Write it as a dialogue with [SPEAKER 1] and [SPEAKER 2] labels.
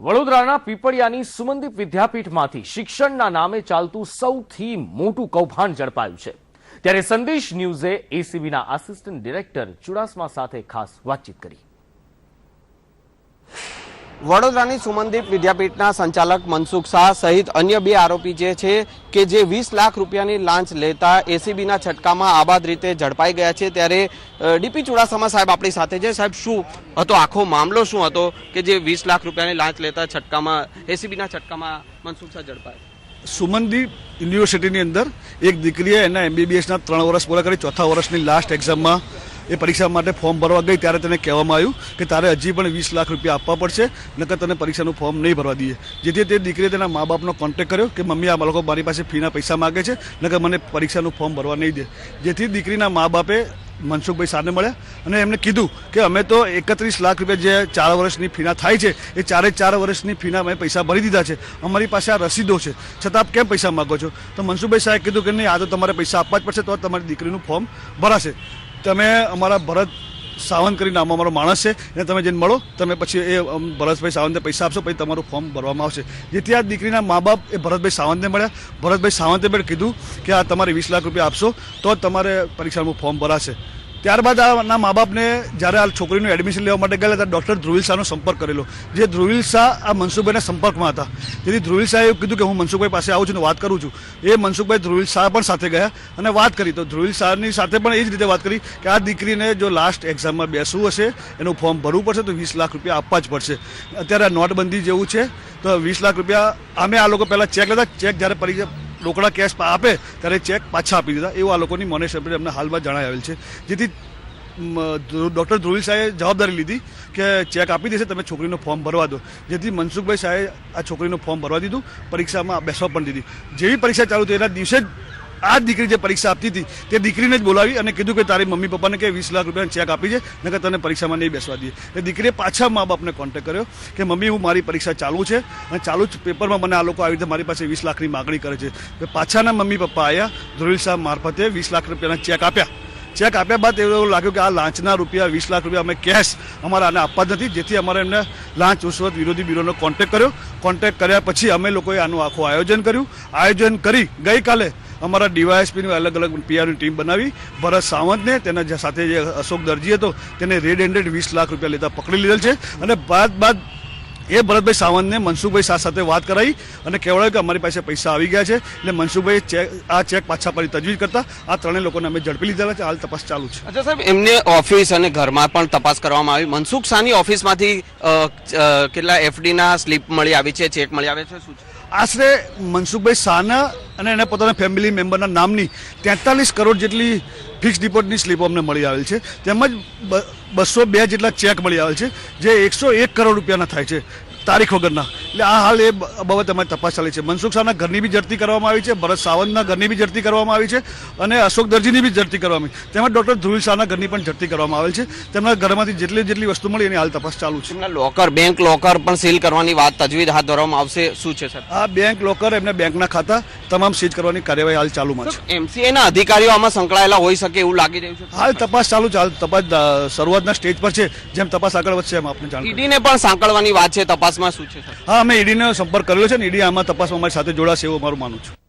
[SPEAKER 1] વડોદરાના પીપળિયાની સુમનદીપ વિદ્યાપીઠમાંથી શિક્ષણના નામે ચાલતું સૌથી મોટું કૌભાંડ ઝડપાયું છે। ત્યારે સંદેશ ન્યૂઝે એસીબીના આસિસ્ટન્ટ ડિરેક્ટર ચુડાસમા સાથે ખાસ વાતચીત કરી।
[SPEAKER 2] વડોદરાની સુમનદીપ વિદ્યાપીઠના સંચાલક મનસુખ શાહ સહિત અન્ય બે આરોપી કે જે 20 લાખ રૂપિયાની લાંચ લેતા એસીબીના છટકામાં આબાદ રીતે ઝડપાઈ ગયા છે। ત્યારે ડીપી ચુડાસમા સાહેબ આપણી સાથે છે। સાહેબ, શું હતો આખો મામલો, શું હતો કે જે 20 લાખ રૂપિયાની લાંચ લેતા છટકામાં એસીબીના છટકામાં મનસુખ શાહ ઝડપાયા?
[SPEAKER 3] સુમનદીપ યુનિવર્સિટીની અંદર એક દીકરીએ એના એમબીબીએસના 3 વર્ષ પૂરા કરી ચોથા વર્ષની લાસ્ટ એક્ઝામમાં એ પરીક્ષા માટે ફોર્મ ભરવા ગઈ ત્યારે તેને કહેવામાં આવ્યું કે તારે હજી પણ 20 લાખ રૂપિયા આપવા પડશે, નકર તને પરીક્ષાનું ફોર્મ નહીં ભરવા દઈએ। જેથી તે દીકરીએ તેના મા બાપનો કોન્ટેક્ટ કર્યો કે મમ્મી આ લોકો મારી પાસે ફીના પૈસા માગે છે, નકર મને પરીક્ષાનું ફોર્મ ભરવા નહીં દે। જેથી દીકરીના મા બાપે મનસુખભાઈ શાહને મળ્યા અને એમને કીધું કે અમે તો 31 લાખ રૂપિયા જે 4 વર્ષની ફીના થાય છે એ 4 વર્ષની ફીના અમે પૈસા ભરી દીધા છે, અમારી પાસે આ રસીદો છે, છતાં આપ કેમ પૈસા માગો છો? તો મનસુખભાઈ શાહે કીધું કે નહીં, આ તો તમારે પૈસા આપવા જ પડશે, તો તમારી દીકરીનું ફોર્મ ભરાશે। તમે અમારા ભરત સાવંત કરીને નામ અમારો માણસ છે, એને તમે જઈને મળો, તમે પછી એ ભરતભાઈ સાવંતને પૈસા આપશો, પછી તમારું ફોર્મ ભરવામાં આવશે। જેથી આ દીકરીના મા બાપ એ ભરતભાઈ સાવંતને મળ્યા। ભરતભાઈ સાવંતે પણ કીધું કે આ તમારે 20 લાખ રૂપિયા આપશો તો જ તમારે પરીક્ષાનું ફોર્મ ભરાશે। ત્યારબાદ આના મા બાપને જ્યારે આ છોકરીનું એડમિશન લેવા માટે ગયેલા ત્યારે ડૉક્ટર ધ્રુવીલ શાહનો સંપર્ક કરેલો, જે ધ્રુવીલ શાહ આ મનસુખભાઈના સંપર્કમાં હતા। જેથી ધ્રુવીલ શાહે એવું કીધું કે હું મનસુખભાઈ પાસે આવું છું ને વાત કરું છું। એ મનસુખભાઈ ધ્રુવીલ શાહ પણ સાથે ગયા અને વાત કરી, તો ધ્રુવીલ શાહની સાથે પણ એ જ રીતે વાત કરી કે આ દીકરીને જો લાસ્ટ એક્ઝામમાં બેસવું હશે, એનું ફોર્મ ભરવું પડશે, તો 20 લાખ રૂપિયા આપવા જ પડશે। અત્યારે નોટબંધી જેવું છે તો 20 લાખ રૂપિયા અમે આ લોકો પહેલાં ચેક લેતા, ચેક જ્યારે પરીક્ષા રોકડા કેશ આપે ત્યારે ચેક પાછા આપી દીધા, એવું આ લોકોની મોનેસ્ટરી અમને હાલમાં જણાઈ આવેલ છે। જેથી ડૉક્ટર ધ્રુવીલ શાહે જવાબદારી લીધી કે ચેક આપી દેશે, તમે છોકરીનું ફોર્મ ભરવા દો। જેથી મનસુખભાઈ શાહે આ છોકરીનું ફોર્મ ભરવા દીધું, પરીક્ષામાં બેસવા પણ દીધી। જેવી પરીક્ષા ચાલુ થઈ એના દિવસે જ આ દીકરી જે પરીક્ષા આપતી હતી તે દીકરીને જ બોલાવી અને કીધું કે તારી મમ્મી પપ્પાને કે 20 લાખ રૂપિયાનો ચેક આપી છે, નકર તને પરીક્ષામાં નહીં બેસવા દઈએ। એ દીકરીએ પાછા મા બાપને કોન્ટેક્ટ કર્યો કે મમ્મી હું મારી પરીક્ષા ચાલુ છે અને ચાલુ જ પેપરમાં મને આ લોકો આવી રીતે મારી પાસે 20 લાખની માગણી કરે છે। પાછાના મમ્મી પપ્પા આવ્યા, ધ્રુવીલ શાહ મારફતે 20 લાખ રૂપિયાના ચેક આપ્યા। ચેક આપ્યા બાદ એવું લાગ્યું કે આ લાંચના રૂપિયા 20 લાખ રૂપિયા અમે કેશ અમારે આને આપવા જ નથી। જેથી અમારે એમને લાંચ રૂશ્વત વિરોધી બ્યુરોનો કોન્ટેક્ટ કર્યો। કોન્ટેક્ટ કર્યા પછી અમે લોકોએ આનું આખું આયોજન કર્યું। આયોજન કરી ગઈકાલે અમારા ડીવાયએસપીની અલગ અલગ પીઆરની ટીમ બનાવી, ભરત સાવંતને તેના સાથે જે અશોક દરજી હતો તેને રેડ હેન્ડેડ 20 લાખ રૂપિયા લેતા પકડી લીધેલ છે। અને બાદ એ ભરતભાઈ સાવંતને મનસુખભાઈ શાહ સાથે વાત કરાવી અને કહેવાયું કે અમારી પાસે પૈસા આવી ગયા છે, એટલે મનસુખભાઈ આ ચેક પાછા પાડી તજવીજ કરતા આ ત્રણેય લોકોને અમે ઝડપી લીધેલા છે। હાલ તપાસ ચાલુ છે।
[SPEAKER 2] અચ્છા સાહેબ, એમને ઓફિસ અને ઘરમાં પણ તપાસ કરવામાં આવી। મનસુખ શાહની ઓફિસમાંથી કેટલા એફડીના સ્લીપ મળી આવી છે, ચેક મળી આવે છે, શું છે?
[SPEAKER 3] આશરે મનસુખભાઈ શાહના અને એના પોતાના ફેમિલી મેમ્બરના નામની 43 કરોડ જેટલી ફિક્સ ડિપોઝિટની સ્લીપો અમને મળી આવેલ છે। તેમજ 202 જેટલા ચેક મળી આવેલ છે, જે 101 કરોડ રૂપિયાના થાય છે તારીખ વગરના। એટલે આ હાલ એ બાબતે અમારી તપાસ ચાલી છે। મનસુખ શાહના ઘરની બી ઝડપી કરવામાં આવી છે, ભરત સાવંતના ઘરની બી ઝડપી કરવામાં આવી છે અને અશોક દરજીની બી ઝડપી કરવામાં આવી, તેમજ ડૉક્ટર ધ્રુવીલ શાહના ઘરની પણ ઝડપી કરવામાં આવેલ છે। તેમના ઘરમાંથી જેટલી વસ્તુ મળી એની હાલ તપાસ ચાલુ છે।
[SPEAKER 2] એમના લોકર, બેંક લોકર પણ સીલ કરવાની વાત તજવીજ હાથ ધરવામાં આવશે, શું છે સર?
[SPEAKER 3] આ બેંક લોકર, એમને બેંકના ખાતા તમામ સીઝ કરવાની કાર્યવાહી હાલ ચાલુમાં છે।
[SPEAKER 2] એમસીએના અધિકારીઓ આમાં સંકળાયેલા હોઈ શકે એવું લાગી રહ્યું છે?
[SPEAKER 3] હાલ તપાસ ચાલુ છે, હાલ તપાસ શરૂઆતના સ્ટેજ પર છે, જેમ તપાસ આગળ વધશે એમ આપણે જાણ।
[SPEAKER 2] ઈડીને પણ સાંકળવાની વાત છે, તપાસમાં શું છે?
[SPEAKER 3] હા, અમે ઈડીનો સંપર્ક કર્યો છે ને ઈડી આમાં તપાસમાં અમારી સાથે જોડાશે એવું મારું માનવું છું।